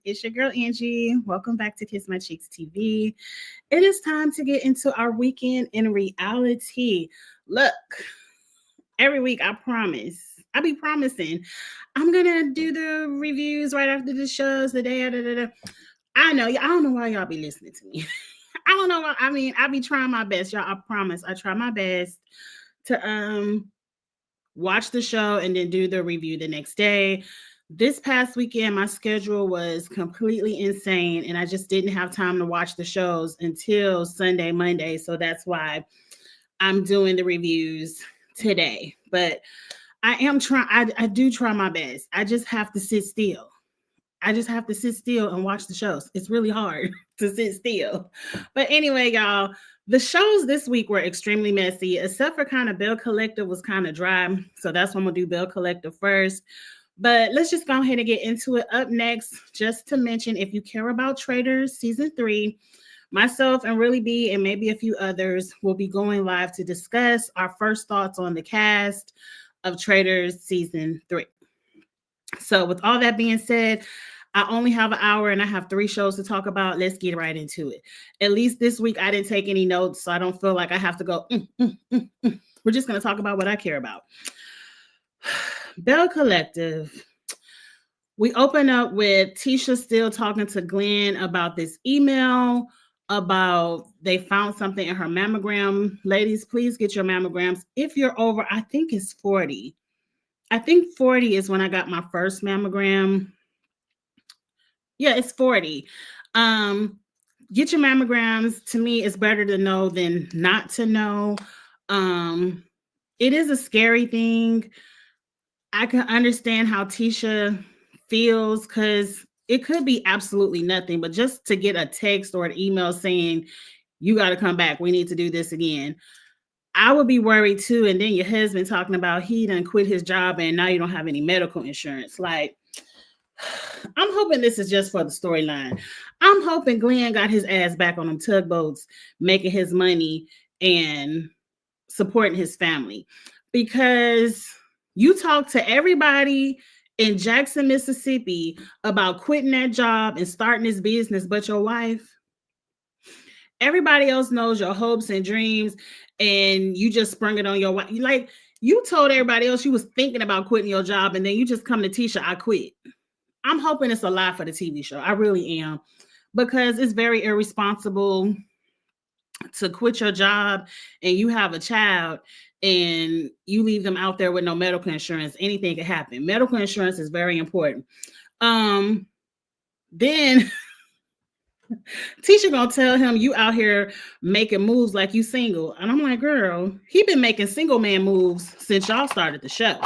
It's your girl Angie. Welcome back to Kiss My Cheeks TV. It is time to get into our weekend in reality. Look, every week I promise, I be promising, I'm gonna do the reviews right after the shows, the day. Da, da, da. I know, I don't know why y'all be listening to me. I don't know why. I mean, I be trying my best, y'all. I promise, I try my best to watch the show and then do the review the next day. This past weekend, my schedule was completely insane, and I just didn't have time to watch the shows until Sunday, Monday. So that's why I'm doing the reviews today. But I am trying, I do try my best. I just have to sit still. I just have to sit still and watch the shows. It's really hard to sit still. But anyway, y'all, the shows this week were extremely messy, except for kind of Bell Collective was kind of dry. So that's why I'm going to do Bell Collective first. But let's just go ahead and get into it. Up next, just to mention, if you care about Traitors Season 3, myself and Really B and maybe a few others will be going live to discuss our first thoughts on the cast of Traitors Season 3. So with all that being said, I only have an hour and I have 3 shows to talk about. Let's get right into it. At least this week, I didn't take any notes, so I don't feel like I have to go. We're just going to talk about what I care about. Bell Collective. We open up with Tisha still talking to Glenn about this email, about they found something in her mammogram. Ladies, please get your mammograms. If you're over, I think it's 40. I think 40 is when I got my first mammogram. Yeah, it's 40. Get your mammograms. To me, it's better to know than not to know. It is a scary thing. I can understand how Tisha feels because it could be absolutely nothing, but just to get a text or an email saying, you got to come back, we need to do this again, I would be worried too. And then your husband talking about he done quit his job and now you don't have any medical insurance. Like, I'm hoping this is just for the storyline. I'm hoping Glenn got his ass back on them tugboats, making his money and supporting his family. Because you talk to everybody in Jackson, Mississippi about quitting that job and starting this business, but your wife, everybody else knows your hopes and dreams, and you just sprung it on your wife. Like, you told everybody else you was thinking about quitting your job, and then you just come to Tisha, I quit. I'm hoping it's a lie for the TV show. I really am. Because it's very irresponsible to quit your job and you have a child and you leave them out there with no medical insurance. Anything could happen. Medical insurance is very important. Then Tisha gonna tell him you out here making moves like you single. And I'm like, girl, he been making single man moves since y'all started the show.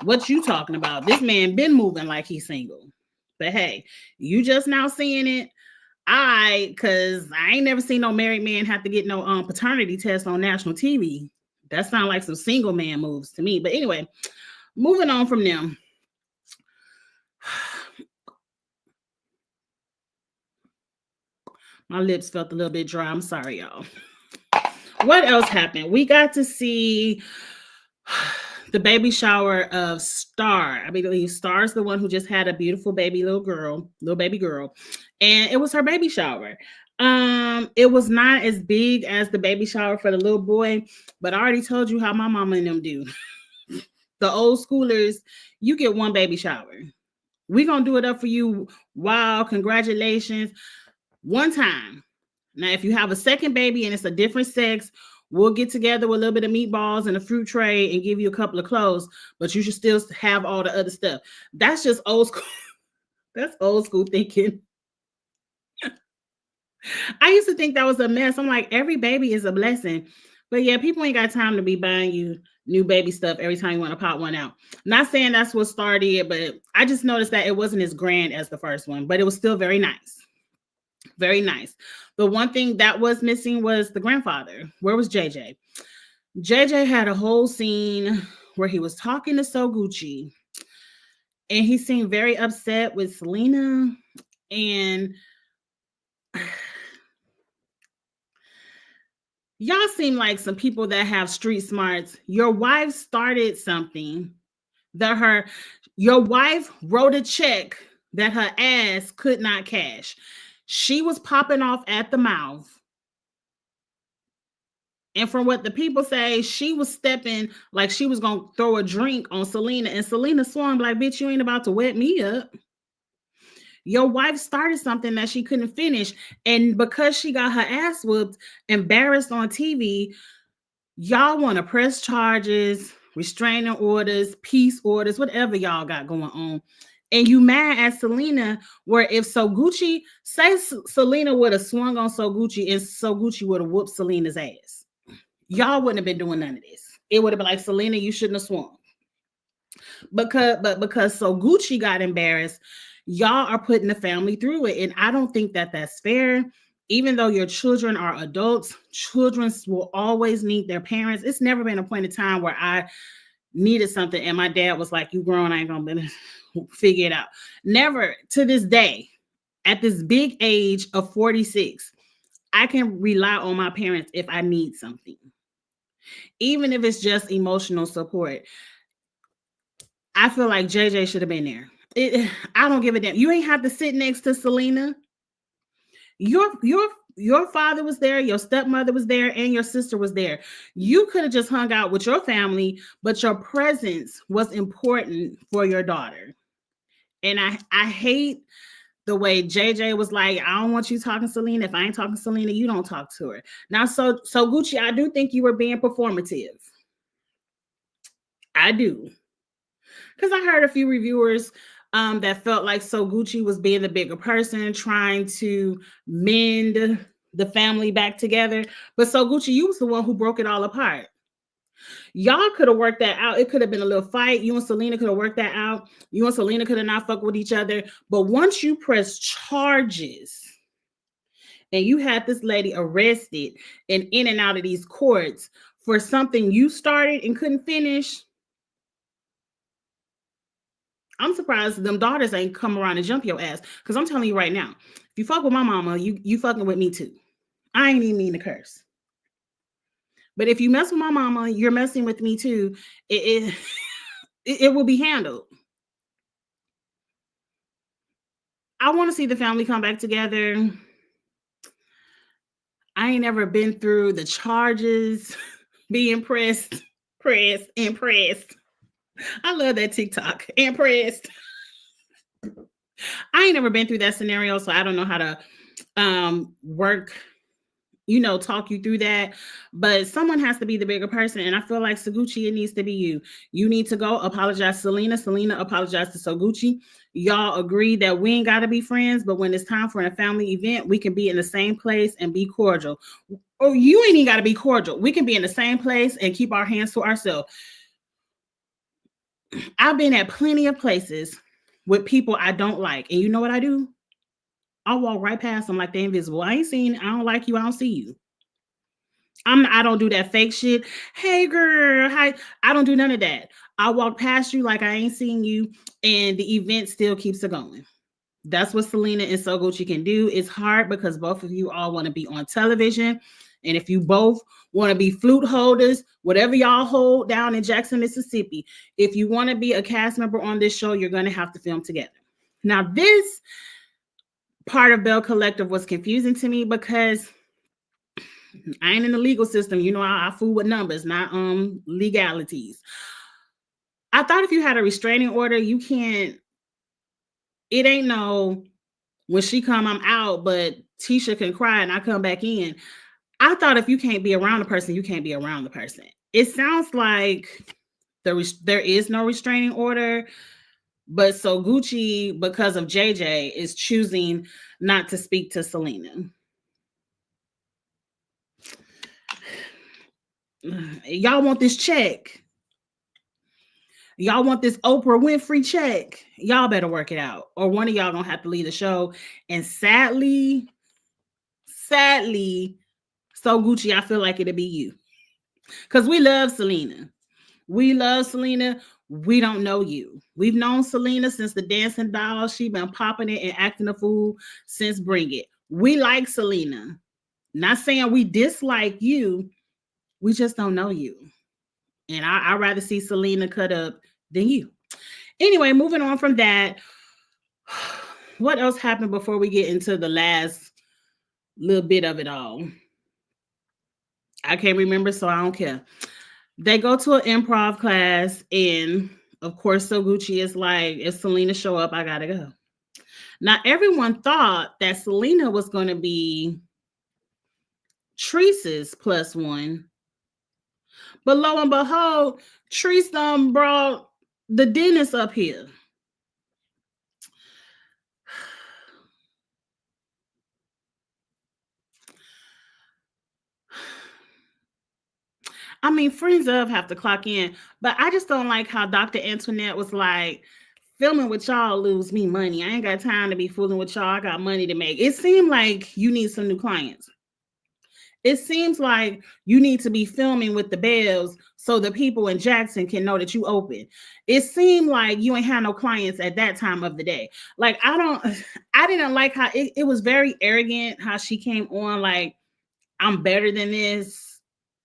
What you talking about? This man been moving like he's single. But hey, you just now seeing it. Cause I ain't never seen no married man have to get no paternity test on national TV. That sounds like some single man moves to me. But anyway, moving on from them. My lips felt a little bit dry. I'm sorry, y'all. What else happened? We got to see the baby shower of Star. I believe Star's the one who just had a beautiful little baby girl. And it was her baby shower. It was not as big as the baby shower for the little boy, but I already told you how my mama and them do. The old schoolers, you get one baby shower. We're going to do it up for you. Wow, congratulations. One time. Now, if you have a second baby and it's a different sex, we'll get together with a little bit of meatballs and a fruit tray and give you a couple of clothes, but you should still have all the other stuff. That's just old school. That's old school thinking. I used to think that was a mess. I'm like, every baby is a blessing. But yeah, people ain't got time to be buying you new baby stuff every time you want to pop one out. Not saying that's what started, but I just noticed that it wasn't as grand as the first one, but it was still very nice. Very nice. The one thing that was missing was the grandfather. Where was JJ? JJ had a whole scene where he was talking to So Gucci, and he seemed very upset with Selena. And y'all seem like some people that have street smarts. Your wife started something that your wife wrote a check that her ass could not cash. She was popping off at the mouth. And from what the people say, she was stepping like she was going to throw a drink on Selena. And Selena swung like, bitch, you ain't about to wet me up. Your wife started something that she couldn't finish. And because she got her ass whooped, embarrassed on TV, y'all want to press charges, restraining orders, peace orders, whatever y'all got going on. And you mad at Selena, where if So Gucci, say Selena would have swung on So Gucci and So Gucci would have whooped Selena's ass. Y'all wouldn't have been doing none of this. It would have been like, Selena, you shouldn't have swung. Because So Gucci got embarrassed, y'all are putting the family through it. And I don't think that that's fair. Even though your children are adults, children will always need their parents. It's never been a point in time where I needed something and my dad was like, you grown, I ain't gonna figure it out. Never. To this day, at this big age of 46, I can rely on my parents if I need something, even if it's just emotional support. I feel like JJ should have been there. I don't give a damn. You ain't have to sit next to Selena. Your father was there, your stepmother was there, and your sister was there. You could have just hung out with your family, but your presence was important for your daughter. And I hate the way JJ was like, I don't want you talking to Selena. If I ain't talking to Selena, you don't talk to her. Now, so Gucci, I do think you were being performative. I do. Because I heard a few reviewers that felt like So Gucci was being the bigger person, trying to mend the family back together. But So Gucci, you was the one who broke it all apart. Y'all could have worked that out. It could have been a little fight. You and Selena could have worked that out. You and Selena could have not fucked with each other. But once you press charges and you had this lady arrested and in and out of these courts for something you started and couldn't finish, I'm surprised them daughters ain't come around and jump your ass. Because I'm telling you right now, if you fuck with my mama, you fucking with me too. I ain't even mean to curse. But if you mess with my mama, you're messing with me too. It will be handled. I want to see the family come back together. I ain't never been through the charges, being pressed. I love that TikTok. Impressed. I ain't never been through that scenario, so I don't know how to work, talk you through that. But someone has to be the bigger person, and I feel like So Gucci, it needs to be you. You need to go apologize to Selena. Selena apologize to So Gucci. Y'all agree that we ain't got to be friends, but when it's time for a family event, we can be in the same place and be cordial. Or you ain't even got to be cordial. We can be in the same place and keep our hands to ourselves. I've been at plenty of places with people I don't like. And you know what I do? I'll walk right past them like they're invisible. I ain't seen, I don't like you, I don't see you. I don't do that fake shit. Hey girl, hi. I don't do none of that. I walk past you like I ain't seen you, and the event still keeps it going. That's what Selena and So Gucci can do. It's hard because both of you all want to be on television. And if you both want to be flute holders, whatever y'all hold down in Jackson, Mississippi, if you want to be a cast member on this show, you're going to have to film together. Now, this part of Bell Collective was confusing to me because I ain't in the legal system. I fool with numbers, not legalities. I thought if you had a restraining order, you can't, it ain't no, when she come, I'm out, but Tisha can cry and I come back in. I thought if you can't be around the person, you can't be around the person. It sounds like there is no restraining order, but So Gucci, because of JJ, is choosing not to speak to Selena. Y'all want this check. Y'all want this Oprah Winfrey check. Y'all better work it out, or one of y'all gonna have to leave the show. And sadly, So Gucci, I feel like it'll be you. Because we love Selena. We love Selena. We don't know you. We've known Selena since the Dancing Doll. She been popping it and acting a fool since Bring It. We like Selena. Not saying we dislike you. We just don't know you. And I'd rather see Selena cut up than you. Anyway, moving on from that. what else happened before we get into the last little bit of it all? I can't remember, so I don't care. They go to an improv class, and of course, So Gucci is like, if Selena show up, I gotta go. Now, everyone thought that Selena was going to be Treese's plus one, but lo and behold, Treese brought the dentist up here. I mean, friends of have to clock in, but I just don't like how Dr. Antoinette was like, filming with y'all lose me money. I ain't got time to be fooling with y'all. I got money to make. It seemed like you need some new clients. It seems like you need to be filming with the bells so the people in Jackson can know that you open. It seemed like you ain't had no clients at that time of the day. Like, I didn't like how it was very arrogant how she came on like, I'm better than this.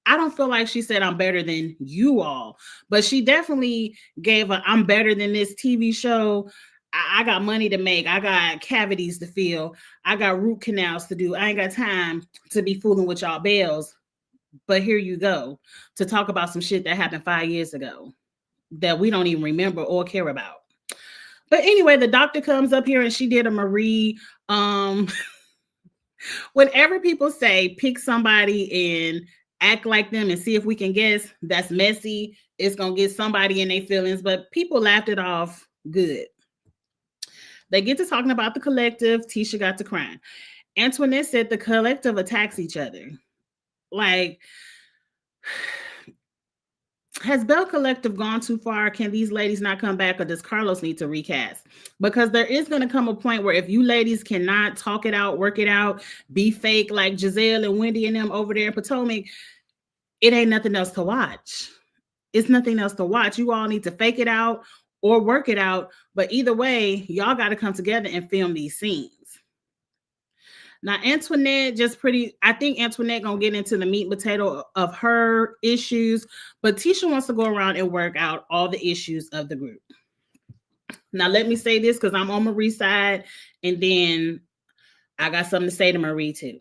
I don't feel like she said I'm better than you all, but she definitely gave a I'm better than this TV show. I got money to make. I got cavities to fill. I got root canals to do. I ain't got time to be fooling with y'all bells. But here you go to talk about some shit that happened 5 years ago that we don't even remember or care about. But anyway, the doctor comes up here and she did a Marie. Whenever people say pick somebody and act like them and see if we can guess, that's messy. It's going to get somebody in their feelings, but people laughed it off good. They get to talking about the collective. Tisha got to crying. Antoinette said the collective attacks each other. Like, has Bell Collective gone too far? Can these ladies not come back, or does Carlos need to recast? Because there is going to come a point where if you ladies cannot talk it out, work it out, be fake like Giselle and Wendy and them over there in Potomac, it ain't nothing else to watch. It's nothing else to watch. You all need to fake it out or work it out. But either way, y'all got to come together and film these scenes. Now, Antoinette I think Antoinette gonna get into the meat and potato of her issues, but Tisha wants to go around and work out all the issues of the group. Now, let me say this because I'm on Marie's side, and then I got something to say to Marie too.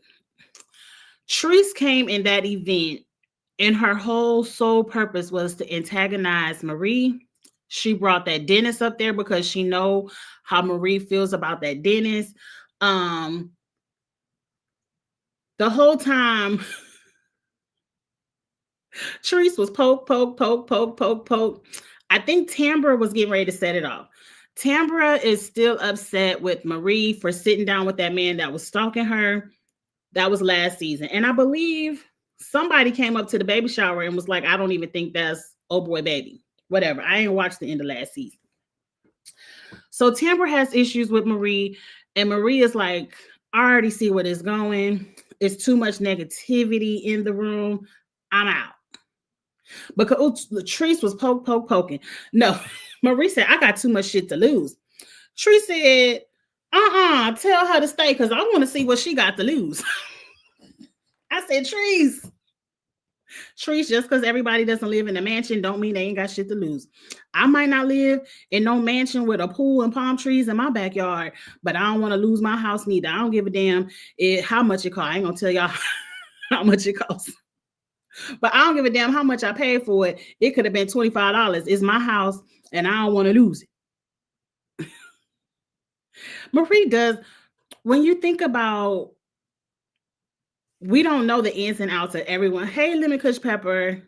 Treese came in that event, and her whole sole purpose was to antagonize Marie. She brought that dentist up there because she know how Marie feels about that dentist. The whole time, Treese was poke. I think Tambra was getting ready to set it off. Tambra is still upset with Marie for sitting down with that man that was stalking her. That was last season. And I believe somebody came up to the baby shower and was like, I don't even think that's oh boy baby. Whatever. I ain't watched the end of last season. So Tambra has issues with Marie, and Marie is like, I already see where it's going. It's too much negativity in the room. I'm out. Because Treese was poking. No, Marie said, I got too much shit to lose. Treese said, tell her to stay because I want to see what she got to lose. I said, Treese, just because everybody doesn't live in a mansion don't mean they ain't got shit to lose. I might not live in no mansion with a pool and palm trees in my backyard, but I don't want to lose my house neither. I don't give a damn how much it costs. I ain't gonna tell y'all how much it costs. But I don't give a damn how much I paid for it. It could have been $25. It's my house, and I don't want to lose it. Marie does. When you think about, we don't know the ins and outs of everyone. Hey, Lemon Kush Pepper,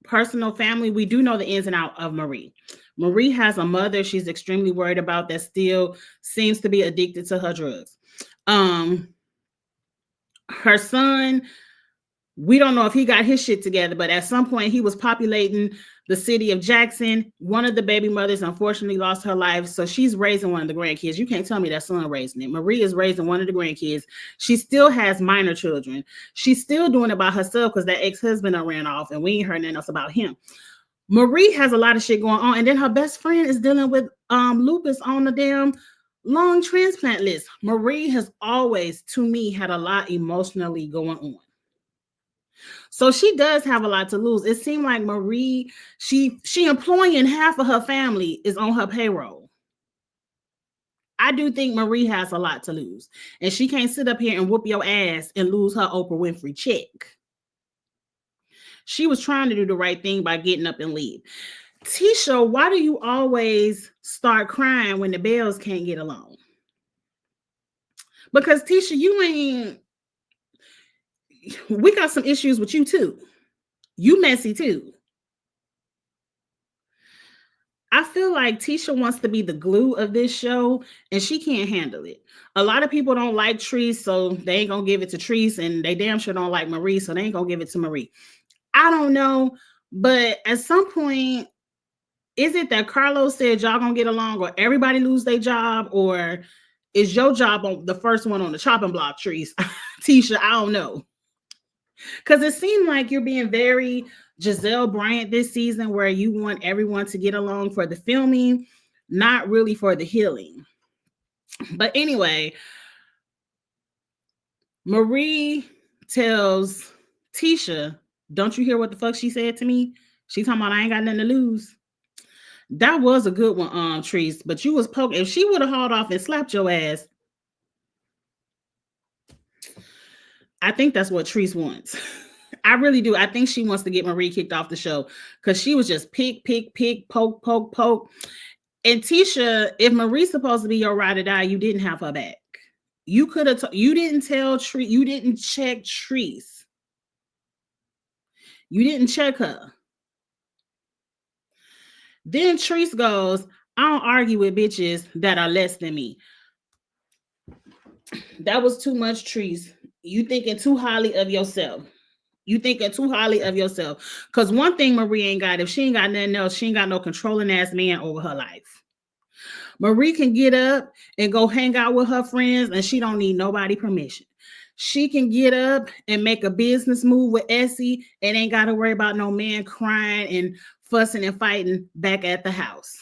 personal family, we do know the ins and outs of Marie. Marie has a mother she's extremely worried about that still seems to be addicted to her drugs. Her son, we don't know if he got his shit together, but at some point he was populating the city of Jackson. One of the baby mothers unfortunately lost her life, so she's raising one of the grandkids. You can't tell me that son raising it. Marie is raising one of the grandkids. She still has minor children. She's still doing it by herself because that ex-husband ran off, and we ain't heard nothing else about him. Marie has a lot of shit going on, and then her best friend is dealing with lupus on the damn lung transplant list. Marie has always, to me, had a lot emotionally going on. So she does have a lot to lose. It seemed like Marie, she employing half of her family is on her payroll. I do think Marie has a lot to lose. And she can't sit up here and whoop your ass and lose her Oprah Winfrey check. She was trying to do the right thing by getting up and leave. Tisha, why do you always start crying when the Bells can't get along? Because Tisha, we got some issues with you too. You messy too. I feel like Tisha wants to be the glue of this show, and she can't handle it. A lot of people don't like Treese, so they ain't gonna give it to Treese, and they damn sure don't like Marie, so they ain't gonna give it to Marie. I don't know, but at some point, is it that Carlos said y'all gonna get along, or everybody lose their job, or is your job on the first one on the chopping block, Treese? Tisha, I don't know. Because it seemed like you're being very Giselle Bryant this season, where you want everyone to get along for the filming, not really for the healing. But anyway, Marie tells Tisha, don't you hear what the fuck she said to me? She talking about I ain't got nothing to lose. That was a good one, Treese, but you was poking. If she would have hauled off and slapped your ass, I think that's what Treese wants. I really do. I think she wants to get Marie kicked off the show because she was just pick, poke, poke, poke. And Tisha, if Marie's supposed to be your ride or die, you didn't have her back. You could have. You didn't tell Treese. You didn't check Treese. You didn't check her. Then Treese goes, I don't argue with bitches that are less than me. That was too much, Treese. You thinking too highly of yourself. You thinking too highly of yourself. Because one thing Marie ain't got, if she ain't got nothing else, she ain't got no controlling ass man over her life. Marie can get up and go hang out with her friends, and she don't need nobody permission. She can get up and make a business move with Essie and ain't got to worry about no man crying and fussing and fighting back at the house.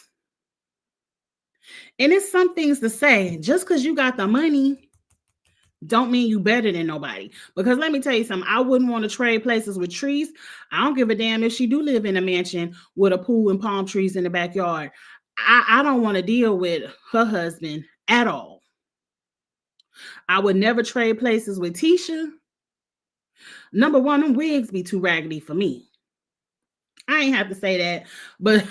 And it's some things to say. Just because you got the money don't mean you better than nobody. Because let me tell you something, I wouldn't want to trade places with Treese. I don't give a damn if she do live in a mansion with a pool and palm trees in the backyard. I don't want to deal with her husband at all. I would never trade places with Tisha. Number one, them wigs be too raggedy for me. I ain't have to say that, but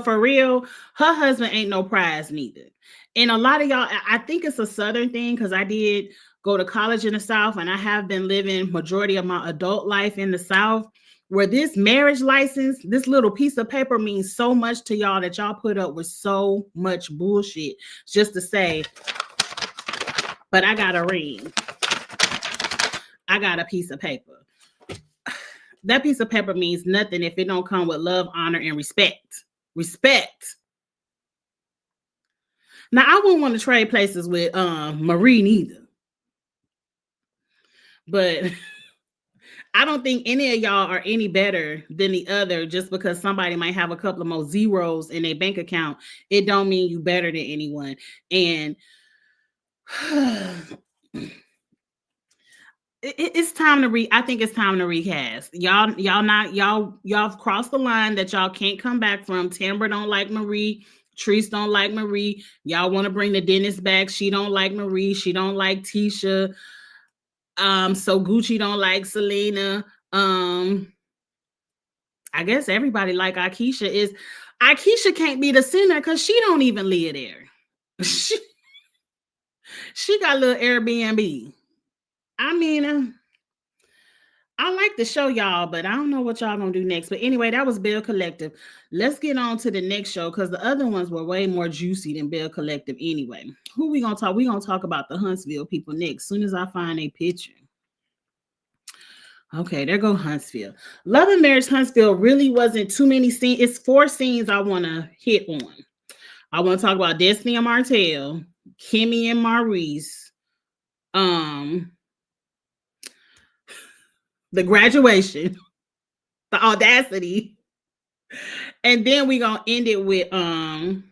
for real, her husband ain't no prize neither. And a lot of y'all, I think it's a Southern thing because I did go to college in the South, and I have been living majority of my adult life in the South, where this marriage license, this little piece of paper means so much to y'all that y'all put up with so much bullshit just to say, but I got a ring. I got a piece of paper. That piece of paper means nothing if it don't come with love, honor, and respect. Respect. Now, I wouldn't want to trade places with Marie neither. But I don't think any of y'all are any better than the other just because somebody might have a couple of more zeros in their bank account. It don't mean you better than anyone. And it's time to I think it's time to recast. Y'all crossed the line that y'all can't come back from. Tambra don't like Marie. Treese don't like Marie. Y'all want to bring the dentist back. She don't like Marie. She don't like Tisha. So Gucci don't like Selena. I guess everybody like Akeisha. Akeisha can't be the center because she don't even live there. She got a little Airbnb. I mean, I like the show, y'all, but I don't know what y'all gonna do next. But anyway, that was Belle Collective. Let's get on to the next show because the other ones were way more juicy than Belle Collective anyway. Who we gonna talk? We gonna talk about the Huntsville people next. As soon as I find a picture. Okay, there go Huntsville. Love and Marriage Huntsville really wasn't too many scenes. It's 4 scenes I want to hit on. I want to talk about Destiny and Martell, Kimmy and Maurice, the graduation, the audacity, and then we gonna end it with who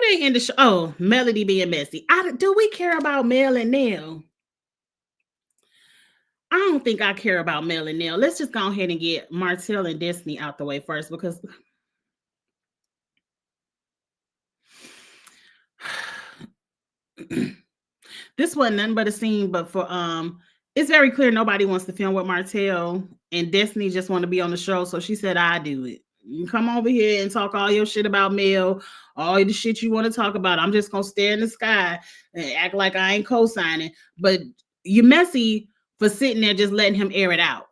they end the show? Oh, Melody being messy. Do we care about Mel and Nell? I don't think I care about Mel and Nell. Let's just go ahead and get Martell and Destiny out the way first because this wasn't nothing but a scene, but for it's very clear nobody wants to film with Martell, and Destiny just want to be on the show, so she said, I do it. You come over here and talk all your shit about Mel, all the shit you want to talk about. I'm just gonna stare in the sky and act like I ain't co-signing. But you messy for sitting there just letting him air it out.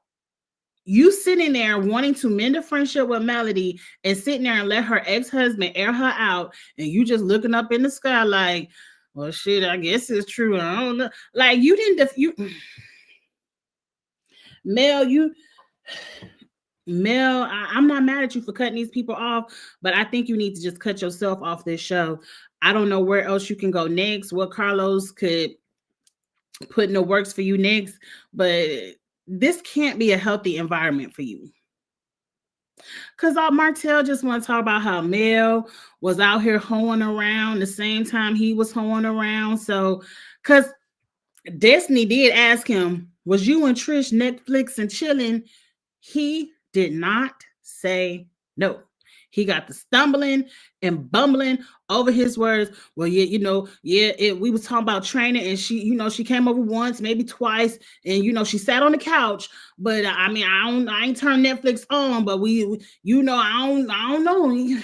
You sitting there wanting to mend a friendship with Melody and sitting there and let her ex-husband air her out, and you just looking up in the sky like, well, shit, I guess it's true. I don't know. Like, you didn't Mel, I'm not mad at you for cutting these people off, but I think you need to just cut yourself off this show. I don't know where else you can go next, what Carlos could put in the works for you next, but this can't be a healthy environment for you. Because Martell just want to talk about how Mel was out here hoeing around the same time he was hoeing around. So, because Destiny did ask him, was you and Trish Netflix and chilling? He did not say no. He got the stumbling and bumbling over his words. Well, yeah, we was talking about training, and she came over once, maybe twice, and she sat on the couch. But I mean, I ain't turned Netflix on, but I don't know.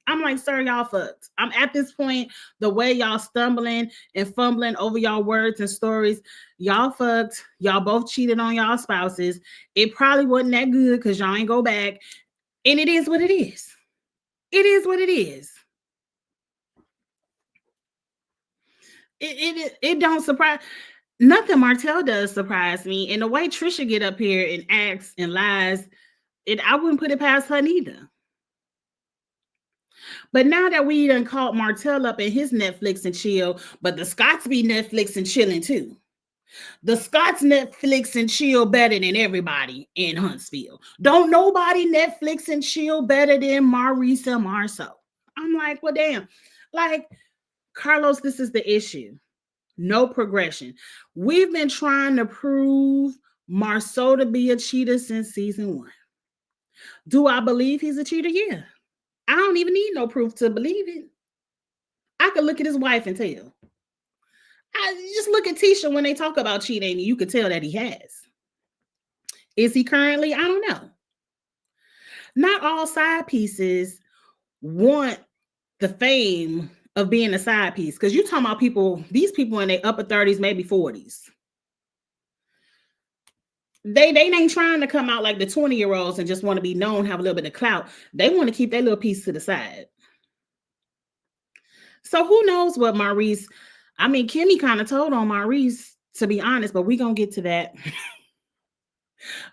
I'm like, sir, y'all fucked. I'm at this point, the way y'all stumbling and fumbling over y'all words and stories, y'all fucked. Y'all both cheated on y'all spouses. It probably wasn't that good because y'all ain't go back. And it is what it is. It is what it is. It don't surprise. Nothing Martell does surprise me. And the way Trisha get up here and acts and lies, I wouldn't put it past her neither. But now that we done caught Martell up in his Netflix and chill, but the Scots be Netflix and chilling too. The Scots Netflix and chill better than everybody in Huntsville. Don't nobody Netflix and chill better than Marisa Marceau. I'm like, well, damn. Like, Carlos, this is the issue. No progression. We've been trying to prove Marceau to be a cheater since season 1. Do I believe he's a cheater? Yeah. I don't even need no proof to believe it. I could look at his wife and tell. I just look at Tisha when they talk about cheating, you could tell that he has. Is he currently? I don't know. Not all side pieces want the fame of being a side piece, because you're talking about these people in their upper 30s, maybe 40s. They ain't trying to come out like the 20-year-olds and just want to be known, have a little bit of clout. They want to keep their little piece to the side. So who knows what Maurice, I mean, Kimmy kind of told on Maurice, to be honest, but we're going to get to that.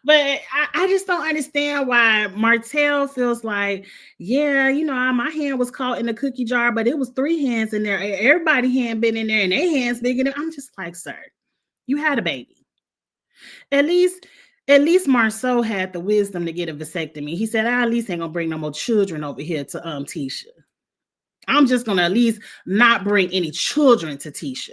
But I just don't understand why Martell feels like, yeah, my hand was caught in the cookie jar, but it was 3 hands in there. Everybody's hand been in there and their hands bigger than. I'm just like, sir, you had a baby. At least Marceau had the wisdom to get a vasectomy. He said, I at least ain't gonna bring no more children over here to Tisha. I'm just gonna at least not bring any children to Tisha.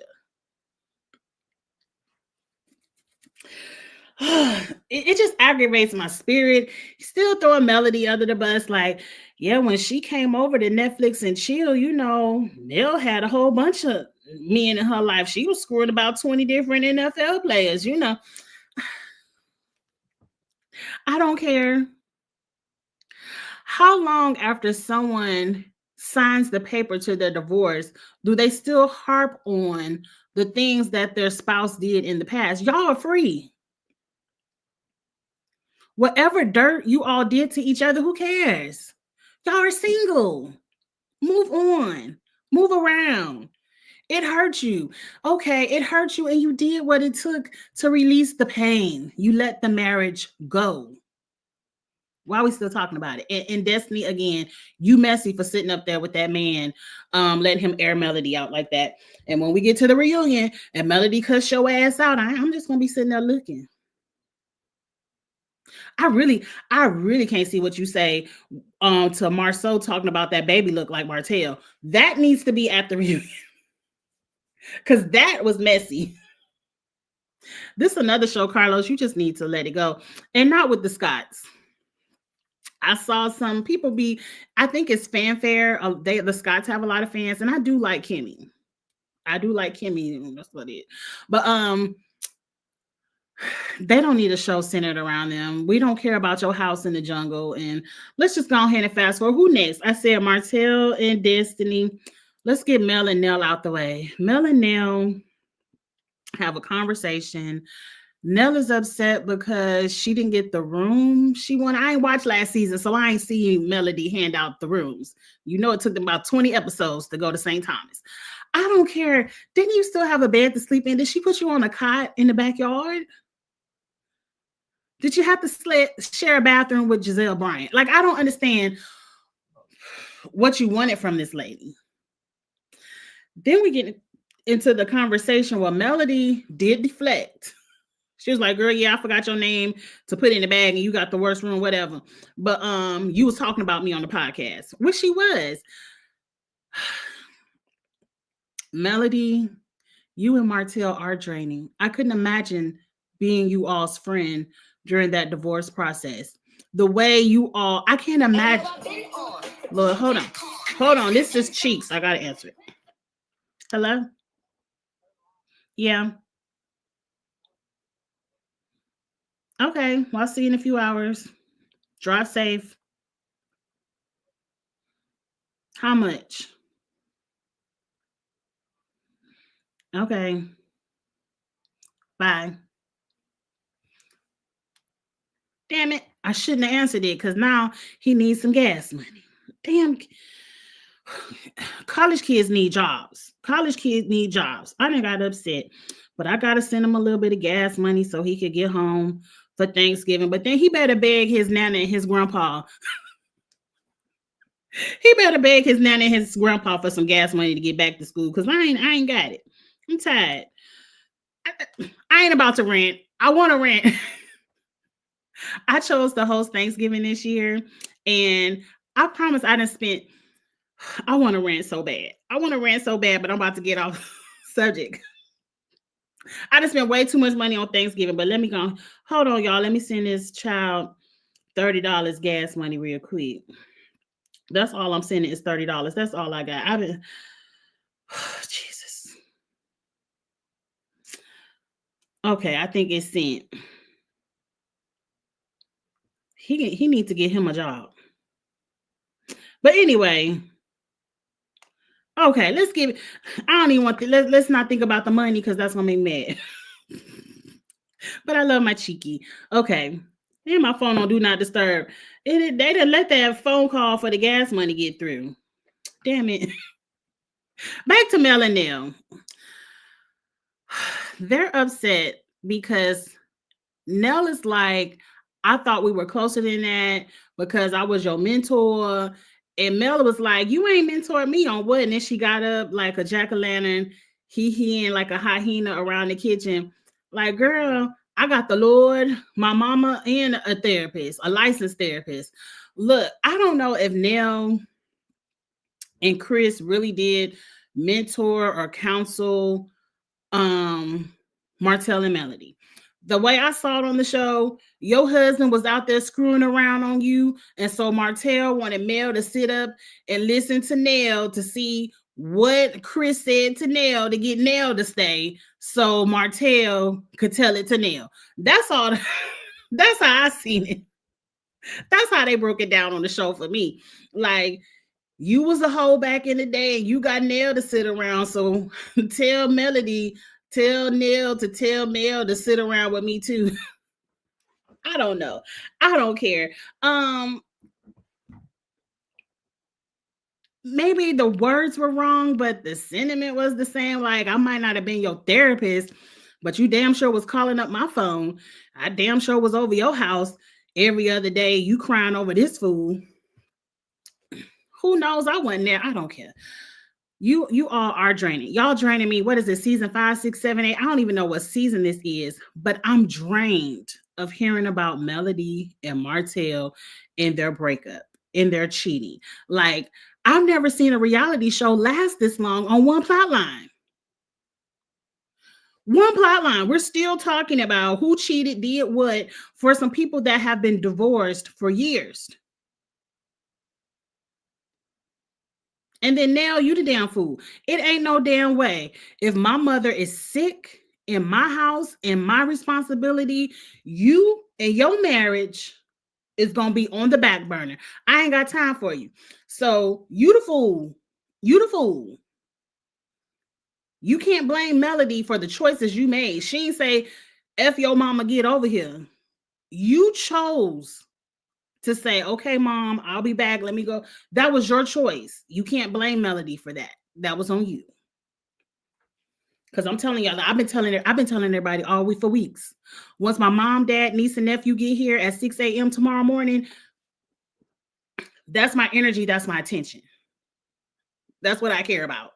It just aggravates my spirit. Still throwing Melody under the bus. Like, yeah, when she came over to Netflix and chill, Nell had a whole bunch of men in her life. She was screwing about 20 different NFL players, I don't care. How long after someone signs the paper to their divorce do they still harp on the things that their spouse did in the past? Y'all are free. Whatever dirt you all did to each other, who cares? Y'all are single. Move on. Move around. It hurt you. Okay, it hurt you, and you did what it took to release the pain. You let the marriage go. Why are we still talking about it? And Destiny, again, you messy for sitting up there with that man, letting him air Melody out like that. And when we get to the reunion and Melody cuss your ass out, I'm just going to be sitting there looking. I really can't see what you say to Marceau talking about that baby look like Martell. That needs to be at the reunion. Because that was messy. This is another show, Carlos. You just need to let it go. And not with the Scots. I saw some people I think it's fanfare. The Scots have a lot of fans, and I do like Kimmy. I do like Kimmy. That's what it is. But they don't need a show centered around them. We don't care about your house in the jungle. And let's just go ahead and fast forward. Who next? I said Martell and Destiny. Let's get Mel and Nell out the way. Mel and Nell have a conversation. Nell is upset because she didn't get the room she wanted. I ain't watched last season, so I ain't seen Melody hand out the rooms. You know, it took them about 20 episodes to go to St. Thomas. I don't care. Didn't you still have a bed to sleep in? Did she put you on a cot in the backyard? Did you have to share a bathroom with Giselle Bryant? Like, I don't understand what you wanted from this lady. Then we get into the conversation where Melody did deflect. She was like, girl, yeah, I forgot your name to put in the bag and you got the worst room, whatever. But you was talking about me on the podcast, which she was. Melody, you and Martell are draining. I couldn't imagine being you all's friend during that divorce process. The way you all, I can't imagine. Lord, hold on. Hold on. This is Cheeks. I got to answer it. Hello? Yeah. Okay. Well, I'll see you in a few hours. Drive safe. How much? Okay. Bye. Damn it. I shouldn't have answered it because now he needs some gas money. Damn. College kids need jobs. College kids need jobs. I done got upset, but I got to send him a little bit of gas money so he could get home for Thanksgiving. But then he better beg his nana and his grandpa. He better beg his nana and his grandpa for some gas money to get back to school because I ain't got it. I'm tired. I ain't about to rent. I want to rent. I chose to host Thanksgiving this year, and I promise I done spent. I want to rant so bad. But I'm about to get off subject. I just spent way too much money on Thanksgiving, but let me go. Hold on, y'all. Let me send this child $30 gas money real quick. That's all I'm sending is $30. That's all I got. Jesus. Okay, I think it's sent. He needs to get him a job. But anyway, okay, let's give it. I don't even want to. Let's not think about the money because that's gonna make me mad. But I love my cheeky. Okay, and my phone on do not disturb. They didn't let that phone call for the gas money get through. Damn it. Back to Mel and Nell. They're upset because Nell is like, I thought we were closer than that because I was your mentor. And Mel was like, you ain't mentored me on what? And then she got up like a jack-o'-lantern, and like a hyena around the kitchen. Like, girl, I got the Lord, my mama, and a therapist, a licensed therapist. Look, I don't know if Nell and Chris really did mentor or counsel Martell and Melody. The way I saw it on the show, your husband was out there screwing around on you. And so Martell wanted Mel to sit up and listen to Nell to see what Chris said to Nell to get Nell to stay. So Martell could tell it to Nell. That's all. That's how I seen it. That's how they broke it down on the show for me. Like, you was a hoe back in the day and you got Nell to sit around. So tell Nell to tell Mel to sit around with me too. I don't know. I don't care. Maybe the words were wrong, but the sentiment was the same. Like, I might not have been your therapist, but you damn sure was calling up my phone. I damn sure was over your house every other day. You crying over this fool. Who knows? I wasn't there. I don't care. You all are draining. Y'all draining me. What is it? Season 5, 6, 7, 8? I don't even know what season this is, but I'm drained of hearing about Melody and Martell and their breakup and their cheating. Like, I've never seen a reality show last this long on one plot line. One plot line. We're still talking about who cheated, did what for some people that have been divorced for years. And then now you the damn fool. It ain't no damn way. If my mother is sick in my house, in my responsibility, you and your marriage is gonna be on the back burner. I ain't got time for you. So you the fool. You the fool. You can't blame Melody for the choices you made. She ain't say, F your mama, get over here. You chose to say, okay, mom, I'll be back. Let me go. That was your choice. You can't blame Melody for that. That was on you. Because I'm telling y'all, I've been telling everybody all week for weeks. Once my mom, dad, niece, and nephew get here at 6 a.m. tomorrow morning, that's my energy, that's my attention. That's what I care about.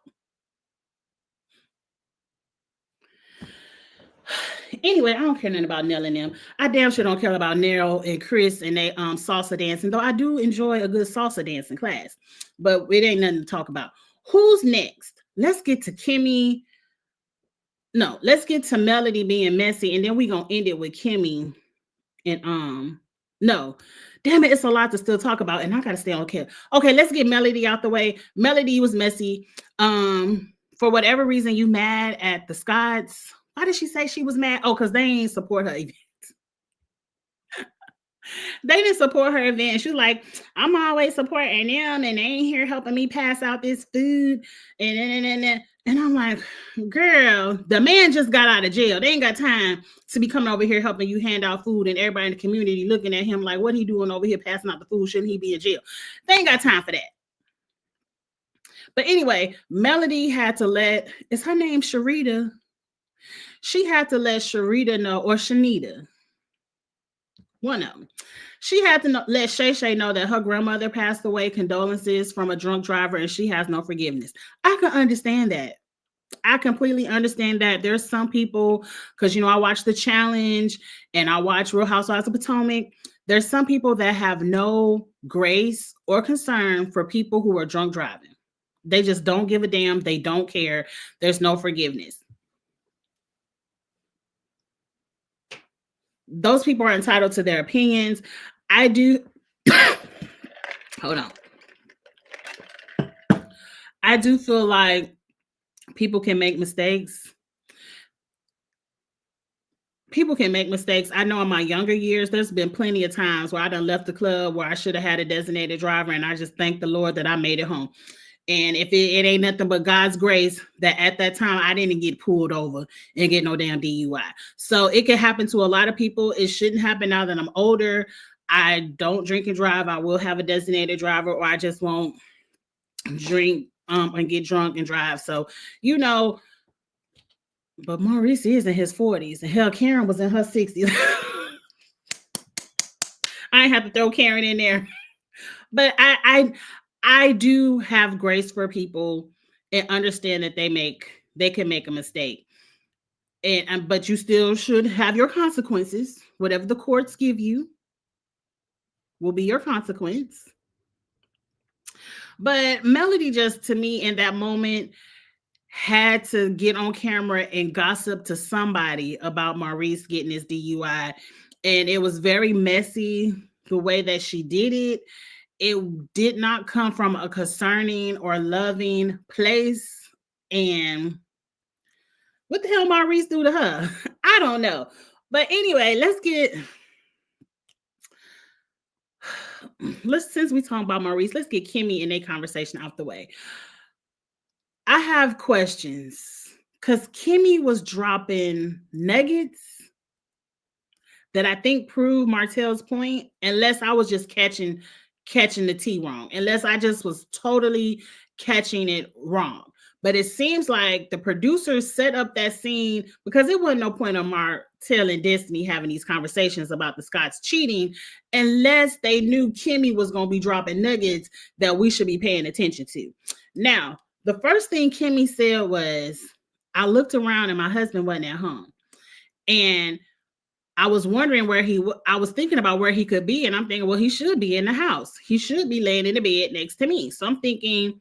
Anyway, I don't care nothing about Nell and them. I damn sure don't care about Nell and Chris and they salsa dancing, though I do enjoy a good salsa dancing class, but it ain't nothing to talk about. Who's next? Let's get to Kimmy. No, let's get to Melody being messy, and then we're gonna end it with Kimmy and no. Damn it, it's a lot to still talk about, and I gotta stay on care. Okay, let's get Melody out the way. Melody was messy. For whatever reason, you mad at the Scotts. Why did she say she was mad? Oh, because they ain't support her event. They didn't support her event. She was like, I'm always supporting them, and they ain't here helping me pass out this food. And I'm like, girl, the man just got out of jail. They ain't got time to be coming over here helping you hand out food, and everybody in the community looking at him like, what he doing over here passing out the food? Shouldn't he be in jail? They ain't got time for that. But anyway, Melody had to let, is her name Sharita? She had to let Sharita know, or Shanita, one of them. She had to let Shay Shay know that her grandmother passed away, condolences from a drunk driver, and she has no forgiveness. I can understand that. I completely understand that. There's some people, because, you know, I watch The Challenge and I watch Real Housewives of Potomac. There's some people that have no grace or concern for people who are drunk driving. They just don't give a damn. They don't care. There's no forgiveness. Those people are entitled to their opinions. I do. Hold on. I do feel like people can make mistakes. People can make mistakes. I know in my younger years, there's been plenty of times where I done left the club where I should have had a designated driver, and I just thank the Lord that I made it home. And if it ain't nothing but God's grace that at that time I didn't get pulled over and get no damn DUI. So it can happen to a lot of people. It shouldn't happen now that I'm older. I don't drink and drive. I will have a designated driver, or I just won't drink and get drunk and drive. So, you know, but Maurice is in his 40s, and hell, Karen was in her 60s. I ain't have to throw Karen in there. But I do have grace for people and understand that they can make a mistake. And but you still should have your consequences. Whatever the courts give you will be your consequence. But Melody just, to me, in that moment, had to get on camera and gossip to somebody about Maurice getting his DUI. And it was very messy the way that she did it. It did not come from a concerning or loving place. And what the hell Maurice do to her? I don't know. But anyway, since we talking about Maurice, let's get Kimmy and their conversation out the way. I have questions because Kimmy was dropping nuggets that I think prove Martell's point, unless I was just catching the tea wrong, unless I just was totally catching it wrong. But it seems like the producers set up that scene because there wasn't no point on Martell and Destiny having these conversations about the Scotts cheating unless they knew Kimmy was going to be dropping nuggets that we should be paying attention to. Now, the first thing Kimmy said was, I looked around and my husband wasn't at home. And I was wondering I was thinking about where he could be. And I'm thinking, well, he should be in the house. He should be laying in the bed next to me. So I'm thinking,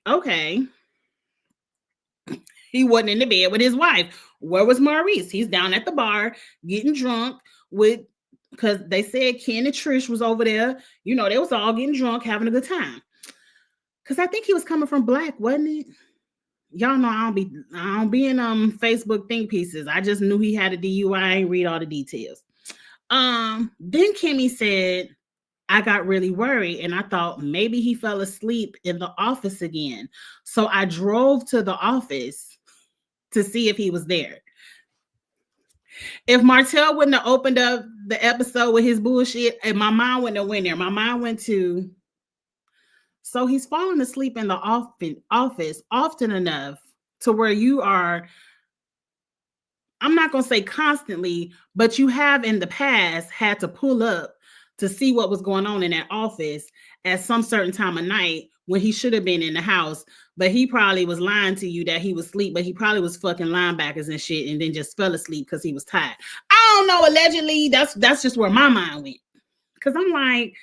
okay, he wasn't in the bed with his wife. Where was Maurice? He's down at the bar getting drunk because they said Ken and Trish was over there. You know, they was all getting drunk, having a good time. Because I think he was coming from Black, wasn't it? Y'all know I don't be in Facebook think pieces. I just knew he had a DUI. I ain't read all the details. Then Kimmy said, I got really worried and I thought maybe he fell asleep in the office again. So I drove to the office to see if he was there. If Martell wouldn't have opened up the episode with his bullshit, and my mind wouldn't have went there. My mind went to, so he's falling asleep in the office often enough to where you are, I'm not going to say constantly, but you have in the past had to pull up to see what was going on in that office at some certain time of night when he should have been in the house. But he probably was lying to you that he was asleep, but he probably was fucking linebackers and shit and then just fell asleep because he was tired. I don't know. Allegedly, that's just where my mind went. Because I'm like,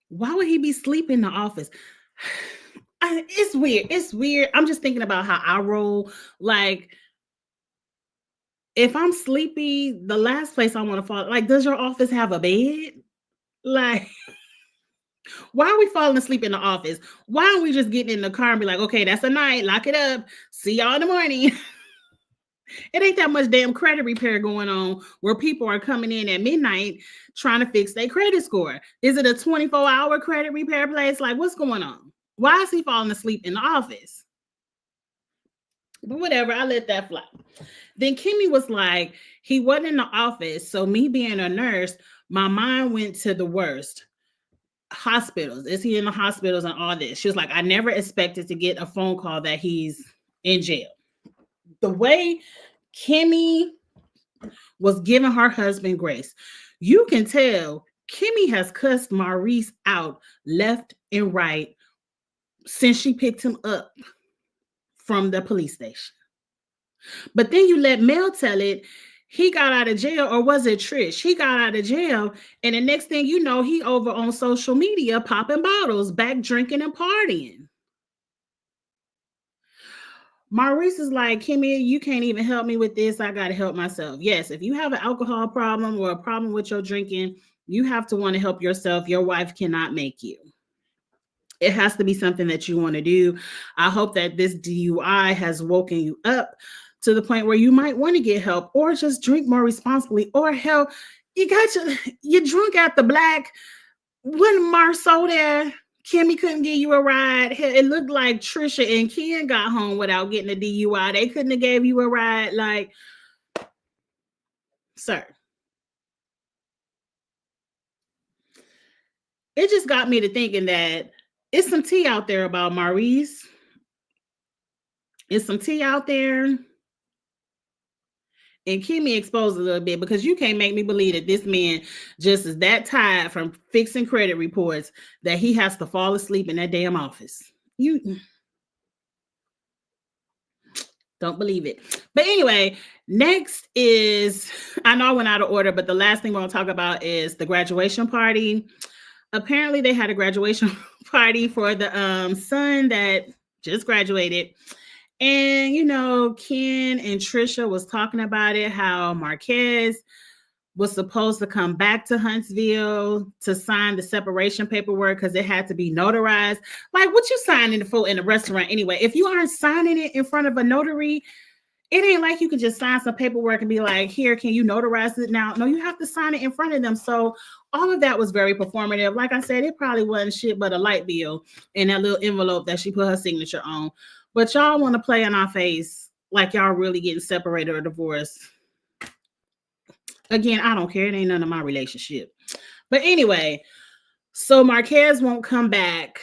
why would he be sleeping in the office? It's weird. It's weird. I'm just thinking about how I roll. Like, if I'm sleepy, the last place I want to fall, like, does your office have a bed? Like, why are we falling asleep in the office? Why aren't we just getting in the car and be like, okay, that's a night, lock it up, see y'all in the morning? It ain't that much damn credit repair going on where people are coming in at midnight trying to fix their credit score. Is it a 24-hour credit repair place? Like, what's going on? Why is he falling asleep in the office? But whatever, I let that fly. Then Kimmy was like, he wasn't in the office. So me being a nurse, my mind went to the worst. Hospitals. Is he in the hospitals and all this? She was like, I never expected to get a phone call that he's in jail. The way Kimmy was giving her husband grace, you can tell Kimmy has cussed Maurice out left and right since she picked him up from the police station. But then you let Mel tell it, he got out of jail, or was it Trish? He got out of jail, and the next thing you know, he over on social media popping bottles, back drinking and partying. Maurice is like, Kimmy, you can't even help me with this. I got to help myself. Yes, if you have an alcohol problem or a problem with your drinking, you have to want to help yourself. Your wife cannot make you. It has to be something that you want to do. I hope that this DUI has woken you up to the point where you might want to get help or just drink more responsibly. Or hell, you drunk at the Black. When Marceau there, Kimmy couldn't give you a ride. It looked like Trisha and Ken got home without getting a DUI. They couldn't have gave you a ride. Like, sir. It just got me to thinking that it's some tea out there about Maurice. It's some tea out there. And Kimmy exposed a little bit, because you can't make me believe that this man just is that tired from fixing credit reports that he has to fall asleep in that damn office. You don't believe it. But anyway, next is, I know I went out of order, but the last thing we're going to talk about is the graduation party. Apparently they had a graduation party for the son that just graduated. And, you know, Ken and Trisha was talking about it, how Marquez was supposed to come back to Huntsville to sign the separation paperwork because it had to be notarized. Like, what you signing for in a restaurant anyway? If you aren't signing it in front of a notary, it ain't like you can just sign some paperwork and be like, here, can you notarize it now? No, you have to sign it in front of them. So all of that was very performative. Like I said, it probably wasn't shit but a light bill and that little envelope that she put her signature on. But y'all want to play in our face like y'all really getting separated or divorced. Again, I don't care. It ain't none of my relationship. But anyway, so Marquez won't come back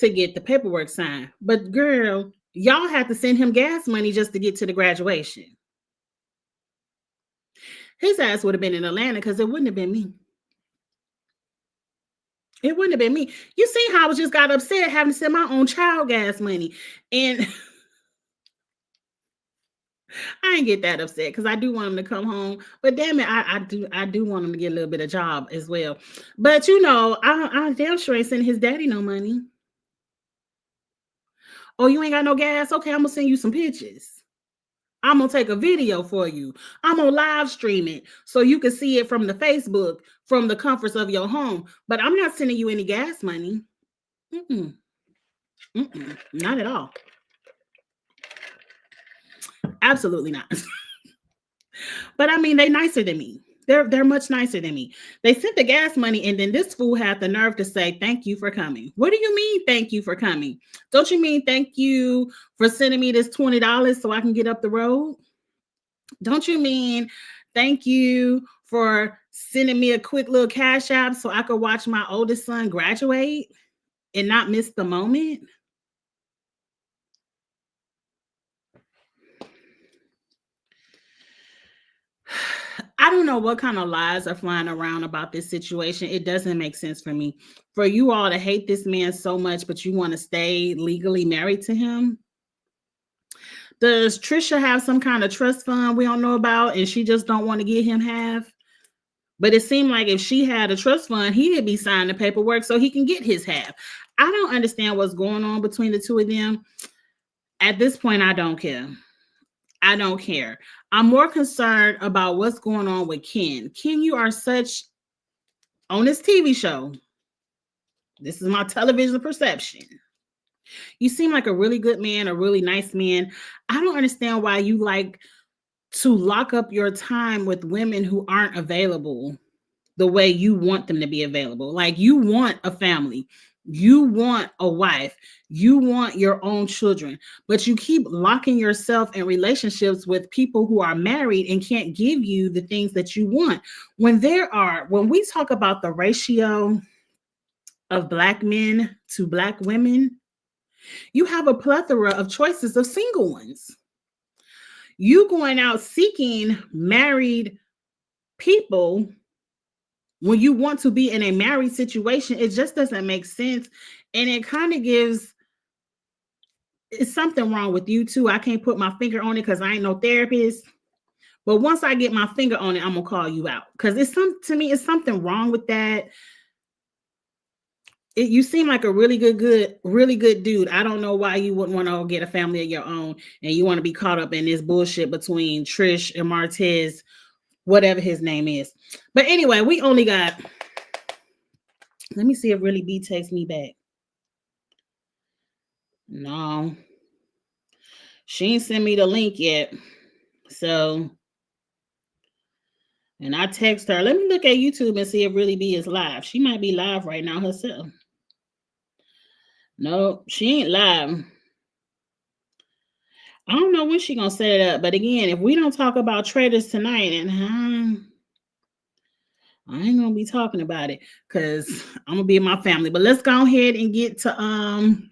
to get the paperwork signed. But girl, y'all had to send him gas money just to get to the graduation. His ass would have been in Atlanta because it wouldn't have been me. It wouldn't have been me. You see how I just got upset having to send my own child gas money. And I ain't get that upset because I do want him to come home. But damn it, I do want him to get a little bit of job as well. But you know, I damn sure ain't sending his daddy no money. Oh, you ain't got no gas? Okay, I'm gonna send you some pictures. I'm gonna take a video for you. I'm gonna live stream it so you can see it from the Facebook, from the comforts of your home. But I'm not sending you any gas money. Mm-mm. Mm-mm. Not at all. Absolutely not. But I mean, they nicer than me. They're much nicer than me. They sent the gas money, and then this fool had the nerve to say, "Thank you for coming." What do you mean, thank you for coming? Don't you mean thank you for sending me this $20 so I can get up the road? Don't you mean thank you for sending me a quick little cash app so I could watch my oldest son graduate and not miss the moment? I don't know what kind of lies are flying around about this situation. It doesn't make sense for me. For you all to hate this man so much, but you want to stay legally married to him. Does Trisha have some kind of trust fund we don't know about and she just don't want to get him half? But it seemed like if she had a trust fund, he'd be signing the paperwork so he can get his half. I don't understand what's going on between the two of them. At this point, I don't care. I don't care. I'm more concerned about what's going on with Ken. Ken, you are such on this TV show. This is my television perception. You seem like a really good man, a really nice man. I don't understand why you like to lock up your time with women who aren't available the way you want them to be available. Like you want a family, you want a wife, you want your own children, but you keep locking yourself in relationships with people who are married and can't give you the things that you want. When we talk about the ratio of black men to black women, you have a plethora of choices of single ones. You going out seeking married people when you want to be in a married situation, it just doesn't make sense. And it kind of gives it's something wrong with you too. I can't put my finger on it because I ain't no therapist. But once I get my finger on it, I'm gonna call you out. Because it's something wrong with that. You seem like a really good dude. I don't know why you wouldn't want to get a family of your own and you want to be caught up in this bullshit between Trish and Martez, whatever his name is. But anyway, we only got. Let me see if Really B takes me back. No, she ain't sent me the link yet. So, and I text her. Let me look at YouTube and see if Really B is live. She might be live right now herself. No, she ain't live. I don't know when she gonna set it up. But again, if we don't talk about traders tonight, and I ain't gonna be talking about it because I'm gonna be in my family. But let's go ahead and get to